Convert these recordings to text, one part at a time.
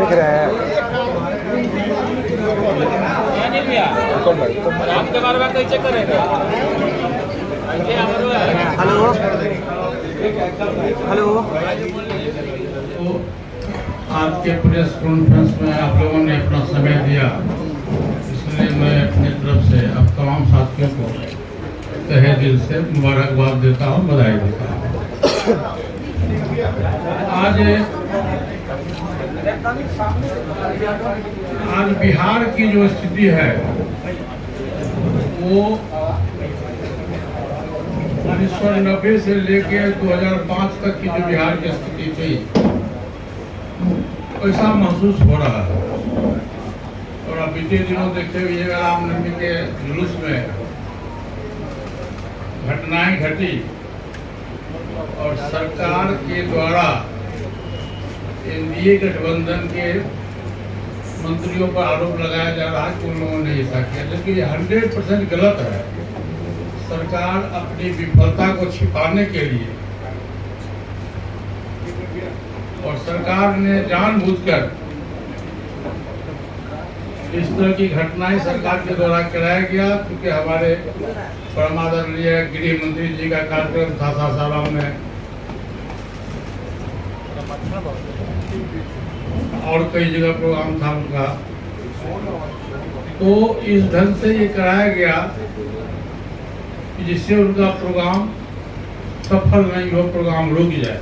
देख रहे हैं आपके बारे में कैसे करेगा? Hello hello. आज के प्रेस कॉन्फ्रेंस में आप लोगों ने अपना समय दिया, इसलिए मैं अपनी तरफ से आप तमाम साथियों को तहे दिल से मुबारकबाद देता हूँ, बधाई देता हूँ। आज बिहार की जो स्थिति है वो 1990 से लेके 2005 तक की जो बिहार की स्थिति थी ऐसा महसूस हो रहा है। और अब बीते दिनों देखते हुए रामनवमी के जुलूस में घटनाएं घटी और सरकार के द्वारा एनडीए गठबंधन के मंत्रियों पर आरोप लगाया जा रहा है कि उन लोगों ने ऐसा किया, लेकिन ये 100% गलत है। सरकार अपनी विफलता को छिपाने के लिए और सरकार ने जानबूझकर इस तरह की घटनाएं सरकार के द्वारा कराया गया, क्योंकि हमारे परमादरणीय गृह मंत्री जी का कार्यक्रम था सासाराम में और कई जगह प्रोग्राम था उनका, तो इस ढंग से ये कराया गया कि जिससे उनका प्रोग्राम सफल नहीं हो, प्रोग्राम रुक जाए।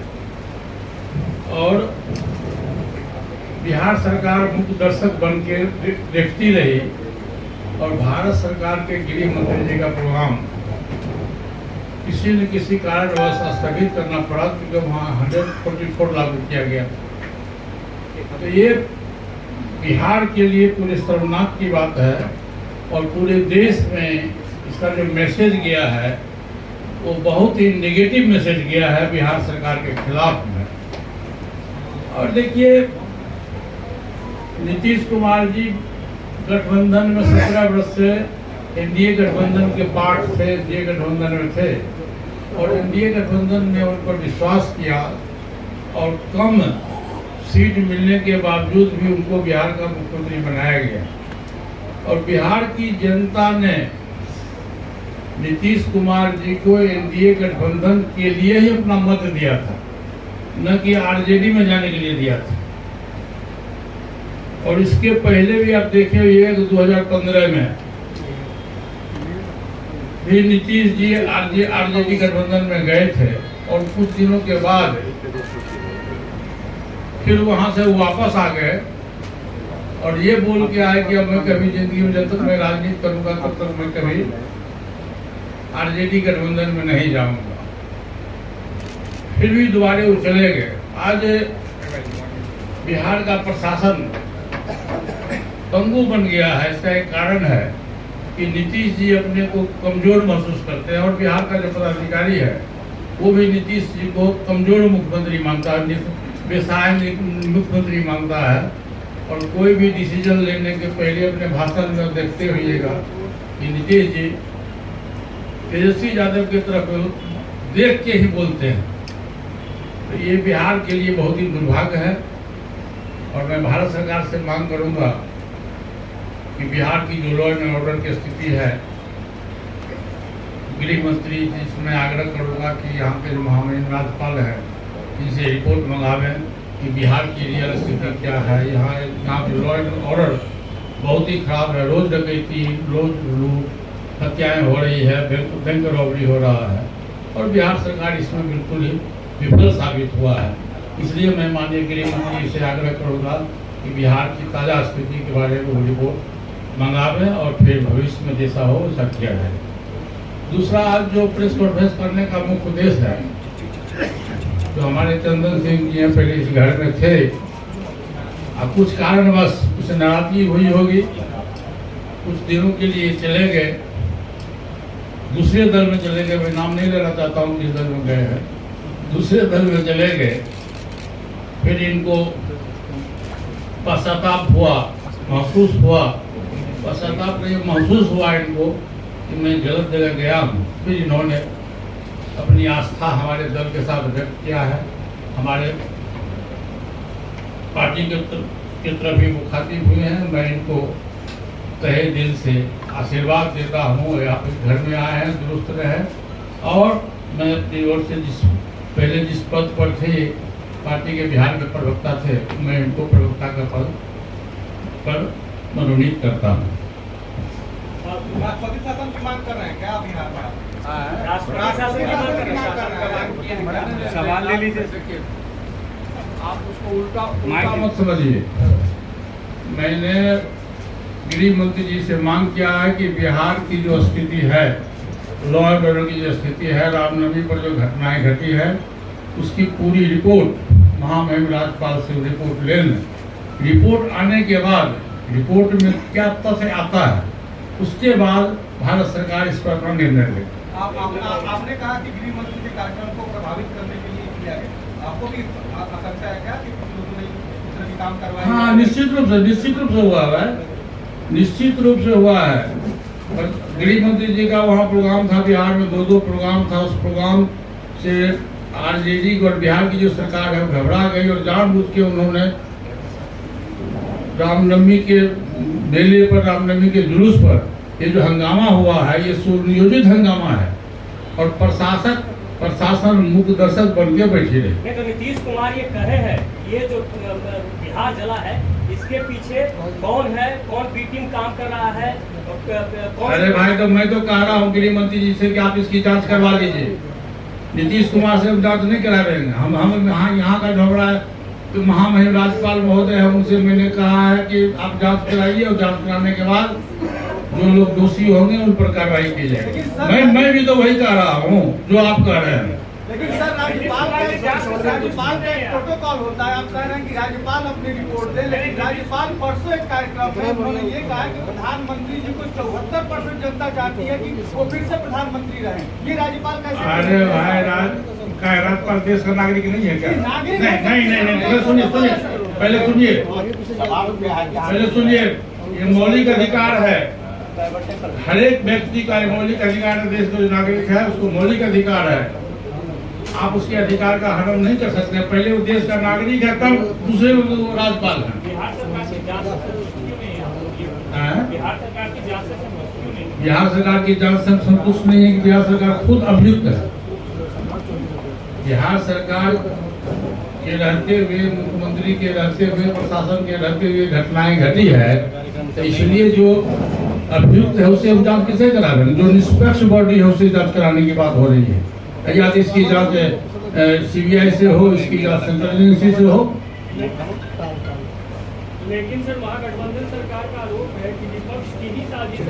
और बिहार सरकार मुख्य दर्शक बन के देखती रही और भारत सरकार के गृह मंत्री जी का प्रोग्राम किसी न किसी कारणवश स्थगित करना पड़ा, क्योंकि वहाँ 144 लागू किया गया। तो ये बिहार के लिए पूरे शर्मनाक की बात है और पूरे देश में इसका जो मैसेज गया है वो बहुत ही नेगेटिव मैसेज गया है बिहार सरकार के खिलाफ में। और देखिए, नीतीश कुमार जी गठबंधन में 17 वर्ष से एनडीए गठबंधन के पार्ट थे, एनडीए गठबंधन में थे और एनडीए गठबंधन ने उन पर विश्वास किया और कम सीट मिलने के बावजूद भी उनको बिहार का मुख्यमंत्री बनाया गया। और बिहार की जनता ने नीतीश कुमार जी को एनडीए गठबंधन के लिए ही अपना मत दिया था, न कि आरजेडी में जाने के लिए दिया था। और इसके पहले भी आप देखे हुए 2015 में भी नीतीश जी आरजेडी गठबंधन में गए थे और कुछ दिनों के बाद फिर वहां से वापस आ गए और ये बोल के आए कि अब मैं कभी जिंदगी में जब तक मैं राजनीति करूंगा तब तक मैं कभी आरजेडी गठबंधन में नहीं जाऊंगा। फिर भी दोबारा वो चले गए। आज बिहार का प्रशासन पंगु बन गया है। इसका एक कारण है कि नीतीश जी अपने को कमजोर महसूस करते हैं और बिहार का जो पदाधिकारी है वो भी नीतीश जी को कमजोर मुख्यमंत्री मानता है, बेसहाय मुख्यमंत्री मानता है। और कोई भी डिसीजन लेने के पहले अपने भाषण में देखते हुएगा कि नीतीश जी तेजस्वी यादव की तरफ देख के ही बोलते हैं। तो ये बिहार के लिए बहुत ही दुर्भाग्य है और मैं भारत सरकार से मांग करूंगा कि बिहार की जो लॉ एंड ऑर्डर की स्थिति है, गृह मंत्री जी से मैं आग्रह करूंगा कि यहाँ के जो महामहिम राज्यपाल हैं इनसे रिपोर्ट मंगावें कि बिहार की रियल स्थिति क्या है। यहाँ जो लॉ एंड ऑर्डर बहुत ही खराब है। रोज डकैती, रोज लूट, हत्याएं हो रही है, बैंक रॉबरी हो रहा है और बिहार सरकार इसमें बिल्कुल ही विफल साबित हुआ है। इसलिए मैं माननीय गृह मंत्री से आग्रह करूंगा कि बिहार की ताज़ा स्थिति के बारे में वो रिपोर्ट मंगावें और फिर भविष्य में जैसा हो वैसा किया जाए। दूसरा, आज जो प्रेस कॉन्फ्रेंस करने का मुख्य उद्देश्य है, तो हमारे चंदन सिंह जी पहले इस घर में थे, अब कुछ कारणवश कुछ नाराजगी हुई होगी, कुछ दिनों के लिए चले गए, दूसरे दल में चले गए। मैं नाम नहीं लेना चाहता हूँ किस दल में गए हैं, दूसरे दल में चले गए। फिर इनको पश्चाताप हुआ, महसूस हुआ, पश्चाताप नहीं महसूस हुआ इनको कि मैं गलत जगह गया हूँ। फिर इन्होंने अपनी आस्था हमारे दल के साथ व्यक्त किया है, हमारे पार्टी के की तरफ ही मुखातिब हुए हैं। मैं इनको तहे दिल से आशीर्वाद देता हूँ, घर में आए हैं, दुरुस्त रहे। और मैं अपनी ओर से पहले जिस पद पर थे, पार्टी के बिहार में प्रवक्ता थे, मैं इनको प्रवक्ता का पद पर मनोनीत करता हूँ। राष्ट्रपति शासन की मांग कर रहे हैं क्या आप बिहार में? राष्ट्रपति शासन की मांग कर रहे हैं। सवाल ले लीजिए। आप उसको उल्टा मत समझिए। मैंने गृह मंत्री जी से मांग किया है कि बिहार की जो स्थिति है, लॉ एंड ऑर्डर की जो स्थिति है, रामनवमी पर जो घटनाएं घटी है, उसकी पूरी रिपोर्ट महामहिम राज्यपाल से रिपोर्ट ले लें। रिपोर्ट आने के बाद रिपोर्ट में क्या तथ्य आता है, उसके बाद भारत सरकार इस पर अपना निर्णय ले। आपने कहा कि गृह मंत्री के कार्यक्रम को प्रभावित करने के लिए किया गया, आपको भी आशंका है क्या कि कुछ लोगों ने इस तरह के काम करवाए? हाँ, निश्चित रूप से हुआ है, निश्चित रूप से हुआ है। गृह मंत्री जी का वहाँ प्रोग्राम था, बिहार में 2 प्रोग्राम था। उस प्रोग्राम से आरजेडी और बिहार की जो सरकार है वो घबरा गई और जानबूझ के उन्होंने रामनवमी के मेले पर, रामनवमी के जुलूस पर ये जो हंगामा हुआ है, ये सुनियोजित हंगामा है और प्रशासन मुख्य दर्शक बन के बैठे रहे। तो नीतीश कुमार ये कहे हैं, ये जो बिहार जला है इसके पीछे कौन है, कौन बी टीम काम कर रहा है, कौन? अरे भाई, तो मैं तो कह रहा हूँ गृह मंत्री जी से कि आप इसकी जांच करवा लीजिए। नीतीश कुमार से जांच नहीं करा रहे हैं हम यहाँ का झगड़ा है तो महामहिम राज्यपाल महोदय है, उनसे मैंने कहा है कि आप जांच कराइए और जांच कराने के बाद जो लोग दोषी होंगे उन पर कार्रवाई की जाएगी। मैं भी तो वही कह रहा हूँ जो आप कह रहे हैं। लेकिन सर, राज्यपाल का एक प्रोटोकॉल होता है। आप कह रहे हैं कि राज्यपाल अपनी रिपोर्ट दे, लेकिन राज्यपाल परसों एक कार्यक्रम में उन्होंने ये कहा कि प्रधानमंत्री जी को 74% जनता चाहती है कि वो फिर से प्रधानमंत्री रहे। ये राज्यपाल कैसे? अरे भाई, राज्यपाल देश का नागरिक नहीं है क्या? नहीं, पहले सुनिए, ये मौलिक अधिकार है, हर एक व्यक्ति का मौलिक अधिकार है। देश का जो नागरिक है उसको मौलिक अधिकार है, आप उसके अधिकार का हनन नहीं कर सकते। पहले वो देश का नागरिक है, तब दूसरे राज्यपाल है। बिहार सरकार की जांच से संतुष्ट नहीं है कि बिहार सरकार खुद अभियुक्त है। बिहार सरकार के रहते हुए, मुख्यमंत्री के रहते हुए, प्रशासन के रहते हुए घटनाएं घटी है, तो इसलिए जो अभियुक्त है उसे हम जांच किसे करा रहे हैं? जो निष्पक्ष बॉडी है उसे जांच कराने की बात हो रही है। या तो इसकी जांच सीबीआई से हो, इसकी जांच सेंट्रल एजेंसी से हो। लेकिन सर, महागठबंधन सरकार का आरोप है कि विपक्ष की ही साजिश है।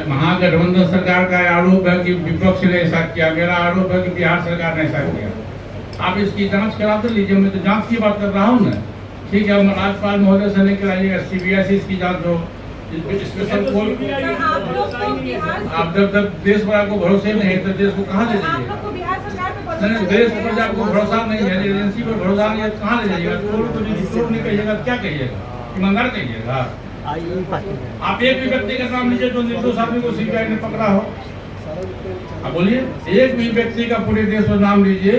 महागठबंधन सरकार का आरोप है कि विपक्ष ने ऐसा किया, मेरा आरोप है कि बिहार सरकार ने ऐसा किया। आप इसकी जांच करा तो लीजिए, मैं तो जांच की बात कर रहा हूँ ना। ठीक है, राज्यपाल महोदय से नहीं कराइएगा, सीबीआई से इसकी जांच हो। स्पेशल कोर्ट, आप जब तक देश पर आपको भरोसे नहीं है तो देश को कहाँ ले जाइएगा? नहीं, देश पर जब आपको भरोसा नहीं है, एजेंसी पर भरोसा नहीं है, कहाँ ले जाइएगा? चोर नहीं कहिएगा, क्या कहिएगा? ईमानदार कहिएगा। आप एक भी व्यक्ति का नाम लीजिए जो निर्दोष आदमी को सीबीआई ने पकड़ा हो। आप बोलिए, एक भी व्यक्ति का पूरे देश में नाम लीजिए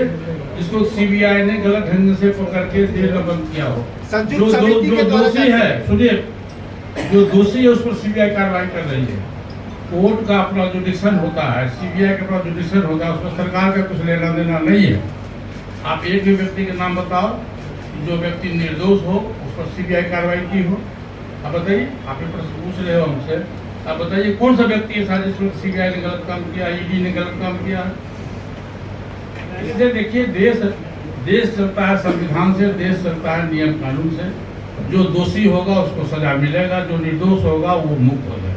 जिसको सीबीआई ने गलत ढंग से पकड़ के जेल में बंद किया हो। जो दोषी है, सुनिए, जो दोषी है उस पर सीबीआई कार्रवाई कर रही है। कोर्ट का अपना जुडिक्शन होता है, सीबीआई का अपना जुडिक्शन होता है, उसमें सरकार का कुछ लेना देना नहीं है। आप एक भी व्यक्ति का नाम बताओ जो व्यक्ति निर्दोष हो, उस पर सीबीआई कार्रवाई की हो। आप बताइए, आप ये प्रश्न पूछ रहे हो हमसे, आप बताइए कौन सा व्यक्ति है साजिश में सीबीआई ने गलत काम किया, ईडी ने गलत काम किया? इसलिए देखिए, देश चलता है संविधान से, देश चलता है नियम कानून से। जो दोषी होगा उसको सजा मिलेगा, जो निर्दोष होगा वो मुक्त हो जाएगा।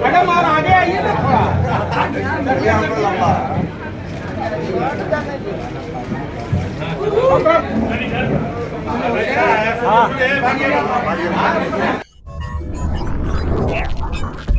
मैडम आप आगे आइए ना थोड़ा। हाँ है।